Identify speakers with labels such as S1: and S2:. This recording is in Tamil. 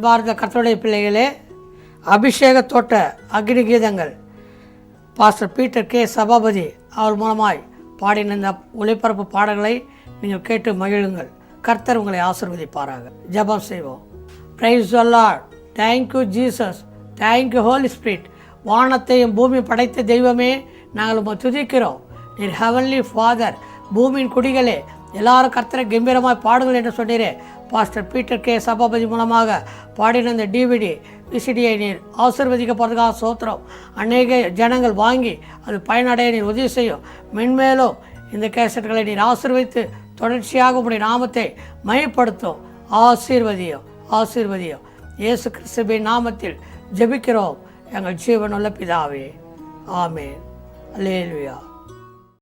S1: அன்பார்ந்த கர்த்தருடைய பிள்ளைகளே, அபிஷேக தோட்ட அக்னி கீதங்கள் பாஸ்டர் பீட்டர் கே சபாபதி அவர் மூலமாய் பாடின இந்த ஒளிபரப்பு பாடல்களை நீங்கள் கேட்டு மகிழுங்கள். கர்த்தர் உங்களை ஆசீர்வதிப்பாராக. ஜெபம் செய்வோம். Praise the lord. Thank you Jesus. Thank you holy spirit. வானத்தையும் பூமி படைத்த தெய்வமே, நாங்கள் உம்மை துதிக்கிறோம். நீர் ஹெவன்லி ஃபாதர். பூமியின் குடிகளே, எல்லாரும் கர்த்தரை கம்பீரமாய் பாடுங்கள் என்று சொன்னீரே. பாஸ்டர் பீட்டர் கே சபாபதி மூலமாக பாடின இந்த டிவிடி விசிடியை நீர் ஆசீர்வதிக்க போகிறதுக்காக சோத்திரம். அநேக ஜனங்கள் வாங்கி அது பயனடைய நீர் உதவி செய்யும். மென்மேலும் இந்த கேசட்களை நீர் ஆசீர்வதித்து தொடர்ச்சியாக உங்களுடைய நாமத்தை மையப்படுத்தும். ஆசீர்வதியும் ஆசீர்வதியும். இயேசு கிறிஸ்துவின் நாமத்தில் ஜெபிக்கிறோம் எங்கள் ஜீவனுள்ள பிதாவே. ஆமென். அல்லேலூயா.